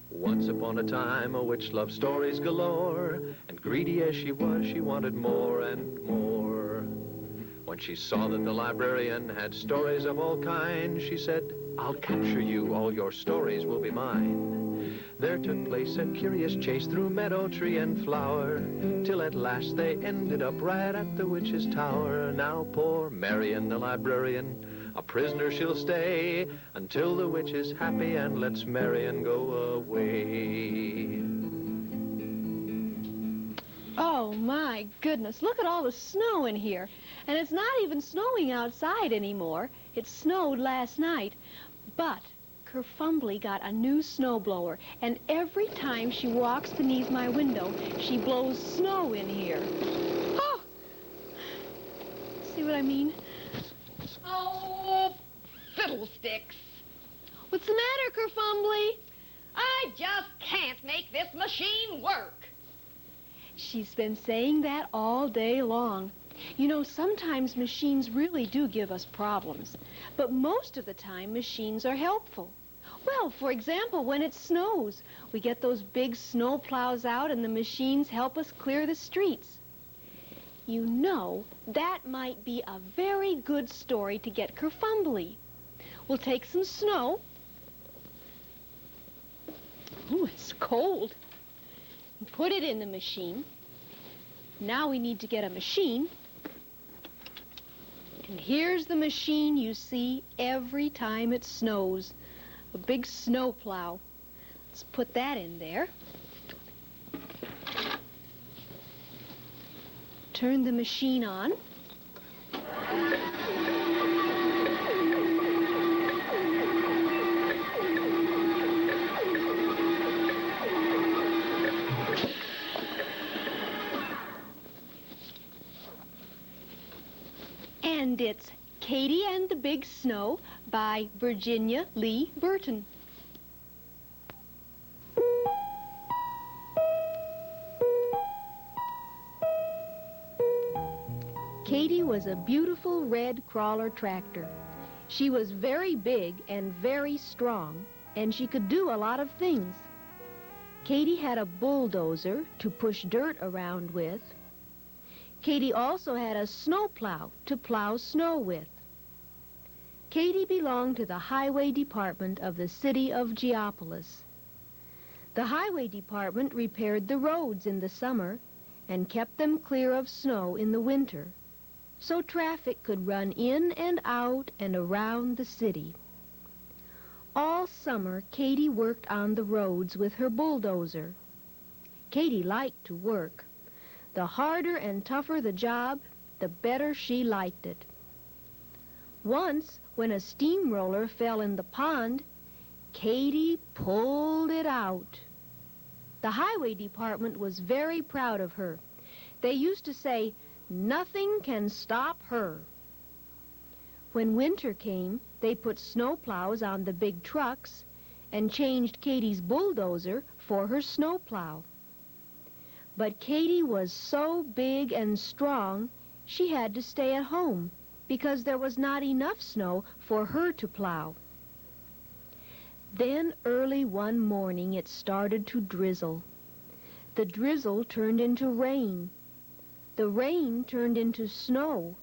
Once upon a time, a witch loved stories galore, and greedy as she was, she wanted more and more. When she saw that the librarian had stories of all kinds, she said, "I'll capture you, all your stories will be mine." There took place a curious chase through meadow, tree, and flower, till at last they ended up right at the witch's tower. Now poor Marian, the librarian, a prisoner she'll stay, until the witch is happy and lets Marian go away. Oh, my goodness, look at all the snow in here. And it's not even snowing outside anymore. It snowed last night. But Kerfumbly got a new snowblower, and every time she walks beneath my window, she blows snow in here. Oh! See what I mean? Oh, fiddlesticks. What's the matter, Kerfumbly? I just can't make this machine work. She's been saying that all day long. You know, sometimes machines really do give us problems, but most of the time machines are helpful. Well, for example, when it snows, we get those big snow plows out and the machines help us clear the streets. You know, that might be a very good story to get Kerfumbly. We'll take some snow. Ooh, it's cold. Put it in the machine. Now we need to get a machine. And here's the machine you see every time it snows. A big snow plow. Let's put that in there. Turn the machine on. And it's Katy and the Big Snow by Virginia Lee Burton. Katy was a beautiful red crawler tractor. She was very big and very strong, and she could do a lot of things. Katy had a bulldozer to push dirt around with. Katy also had a snowplow to plow snow with. Katy belonged to the Highway Department of the city of Geopolis. The Highway Department repaired the roads in the summer and kept them clear of snow in the winter, so traffic could run in and out and around the city. All summer, Katy worked on the roads with her bulldozer. Katy liked to work. The harder and tougher the job, the better she liked it. Once, when a steamroller fell in the pond, Katy pulled it out. The Highway Department was very proud of her. They used to say, "Nothing can stop her." When winter came, they put snowplows on the big trucks and changed Katy's bulldozer for her snowplow. But Katy was so big and strong, she had to stay at home because there was not enough snow for her to plow. Then early one morning it started to drizzle. The drizzle turned into rain. The rain turned into snow.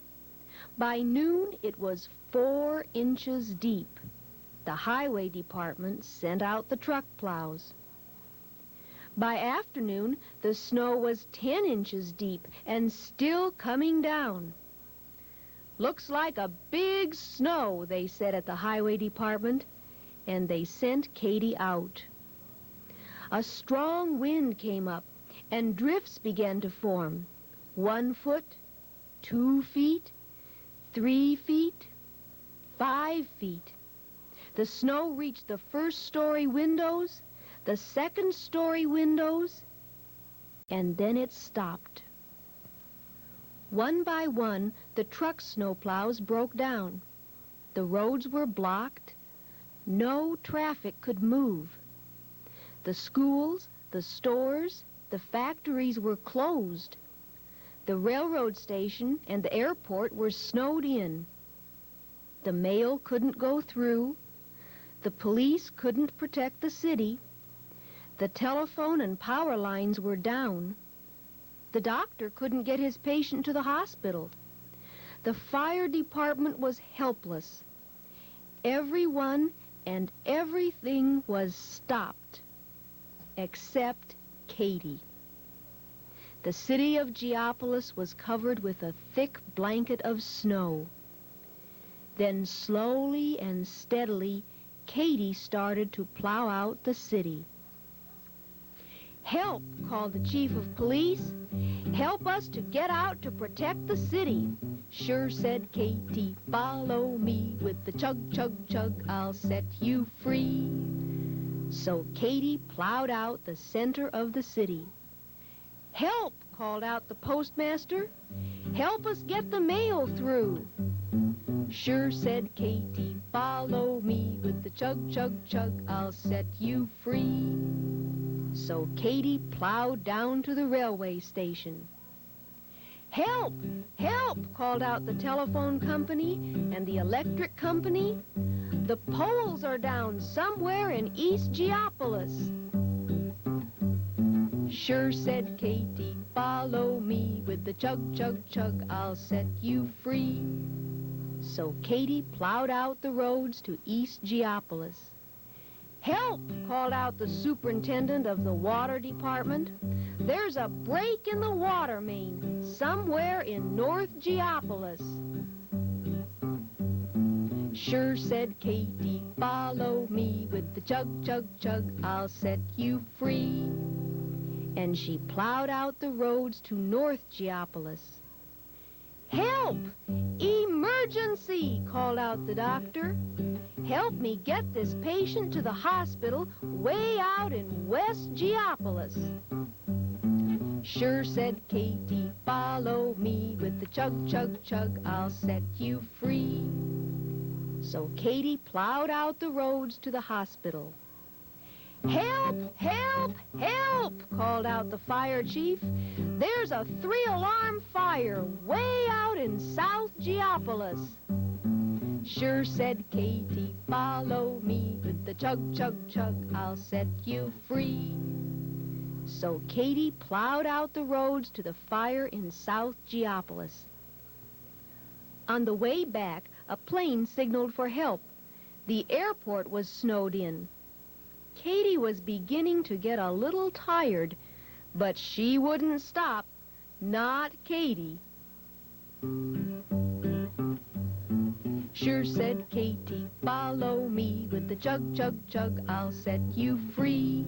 By noon it was 4 inches deep. The Highway Department sent out the truck plows. By afternoon, the snow was 10 inches deep and still coming down. "Looks like a big snow," they said at the Highway Department, and they sent Katy out. A strong wind came up, and drifts began to form. 1 foot, 2 feet, 3 feet, 5 feet. The snow reached the first-story windows, the second-story windows, and then it stopped. One by one, the truck snowplows broke down. The roads were blocked. No traffic could move. The schools, the stores, the factories were closed. The railroad station and the airport were snowed in. The mail couldn't go through. The police couldn't protect the city. The telephone and power lines were down. The doctor couldn't get his patient to the hospital. The fire department was helpless. Everyone and everything was stopped, except Katy. The city of Geopolis was covered with a thick blanket of snow. Then slowly and steadily, Katy started to plow out the city. "Help!" called the chief of police. "Help us to get out to protect the city." "Sure," said Katy, "follow me. With the chug, chug, chug, I'll set you free." So Katy plowed out the center of the city. "Help!" called out the postmaster. "Help us get the mail through." "Sure," said Katy, "follow me. With the chug, chug, chug, I'll set you free." So Katy plowed down to the railway station. "Help! Help!" called out the telephone company and the electric company. "The poles are down somewhere in East Geopolis." "Sure," said Katy, "follow me. With the chug, chug, chug, I'll set you free." So Katy plowed out the roads to East Geopolis. "Help!" called out the superintendent of the water department. "There's a break in the water main somewhere in North Geopolis." "Sure," said Katy, "follow me. With the chug, chug, chug, I'll set you free." And she plowed out the roads to North Geopolis. "Help! Emergency!" called out the doctor. "Help me get this patient to the hospital way out in West Geopolis." "Sure," said Katy, "follow me. With the chug, chug, chug, I'll set you free." So Katy plowed out the roads to the hospital. "Help! Help! Help!" called out the fire chief. "There's a 3-alarm fire way out in South Geopolis." "Sure," said Katy, "follow me. With the chug, chug, chug, I'll set you free." So Katy plowed out the roads to the fire in South Geopolis. On the way back, a plane signaled for help. The airport was snowed in. Katy was beginning to get a little tired, but she wouldn't stop. Not Katy. "Sure," said Katy, "follow me. With the chug, chug, chug, I'll set you free."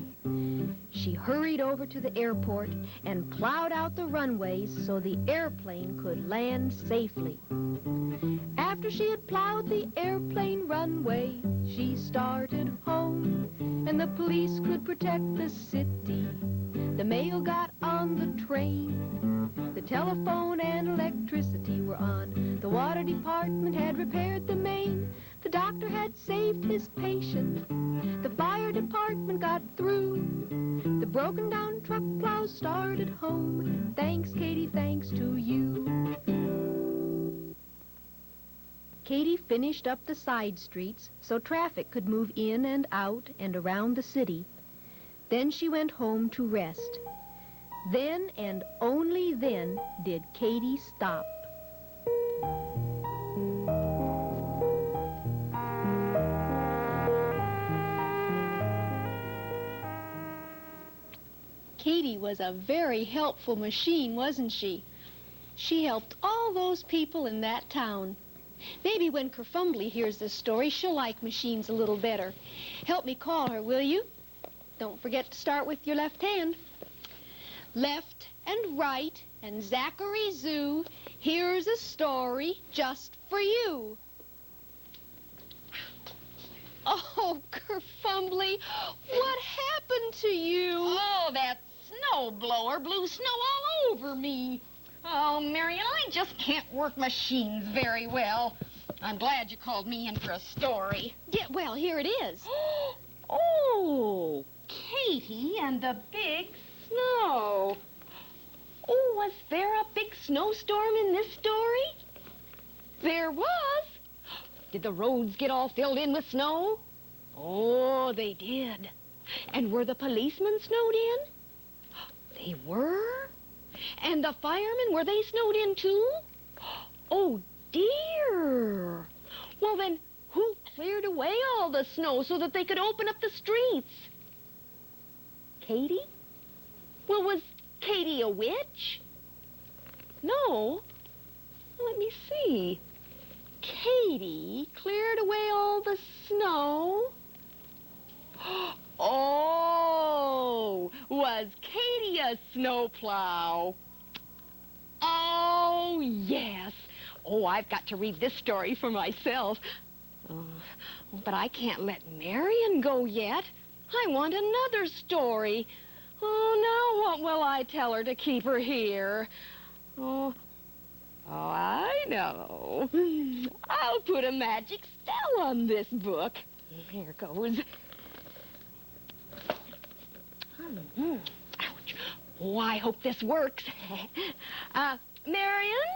She hurried over to the airport and plowed out the runways so the airplane could land safely. After she had plowed the airplane runway, she started home, and the police could protect the city. The mail got on the train. The telephone and electricity were on. The water department had repaired the main. The doctor had saved his patient. The fire department got through. The broken down truck plow started home. Thanks, Katy, thanks to you. Katy finished up the side streets so traffic could move in and out and around the city. Then she went home to rest. Then and only then did Katy stop. Katy was a very helpful machine, wasn't she? She helped all those people in that town. Maybe when Kerfumbly hears this story, she'll like machines a little better. Help me call her, will you? Don't forget to start with your left hand. Left and right and Zachary Zoo, here's a story just for you. Oh, Kerfumbly, what happened to you? Oh, that snow blower blew snow all over me. Oh, Marion, I just can't work machines very well. I'm glad you called me in for a story. Yeah, well, here it is. Oh, Katy and the big snow. Oh, was there a big snowstorm in this story? There was. Did the roads get all filled in with snow? Oh, they did. And were the policemen snowed in? They were? And the firemen, were they snowed in too? Oh, dear. Well, then, who cleared away all the snow so that they could open up the streets? Katy? Well, was Katy a witch? No. Let me see. Katy cleared away all the snow. Oh, was Katy a snowplow? Oh, yes. Oh, I've got to read this story for myself. But I can't let Marion go yet. I want another story. Oh, now what will I tell her to keep her here? Oh, I know. I'll put a magic spell on this book. Here goes. Ouch. Oh, I hope this works. Marion?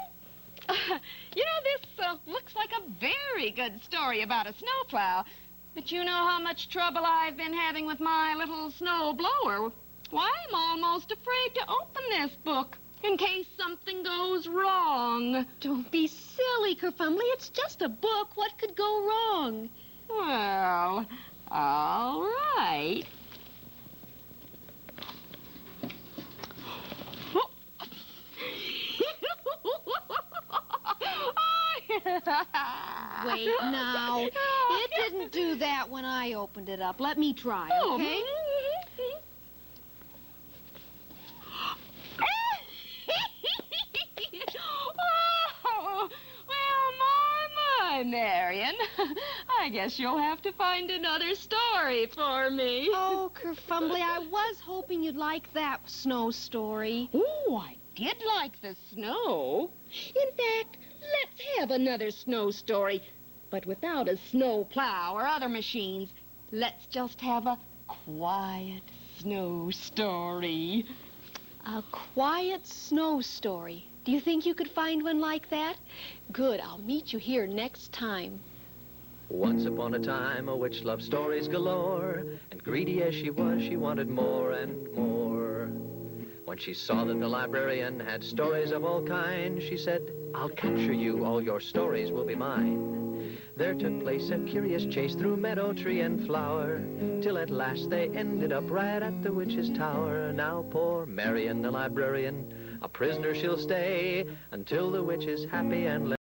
You know, this looks like a very good story about a snowplow. But you know how much trouble I've been having with my little snow blower. Why, I'm almost afraid to open this book in case something goes wrong. Don't be silly, Kerfumbly. It's just a book. What could go wrong? Well, all right. Wait, now. It didn't do that when I opened it up. Let me try, okay? Oh, well, my, Marion. I guess you'll have to find another story for me. Oh, Kerfumbly, I was hoping you'd like that snow story. Oh, I did like the snow. In fact, let's have another snow story, but without a snow plow or other machines. Let's just have a quiet snow story. A quiet snow story. Do you think you could find one like that? Good, I'll meet you here next time. Once upon a time, a witch loved stories galore, and greedy as she was, she wanted more and more. When she saw that the librarian had stories of all kinds, she said, "I'll capture you, all your stories will be mine." There took place a curious chase through meadow, tree, and flower, till at last they ended up right at the witch's tower. Now poor Marion, the librarian, a prisoner she'll stay, until the witch is happy and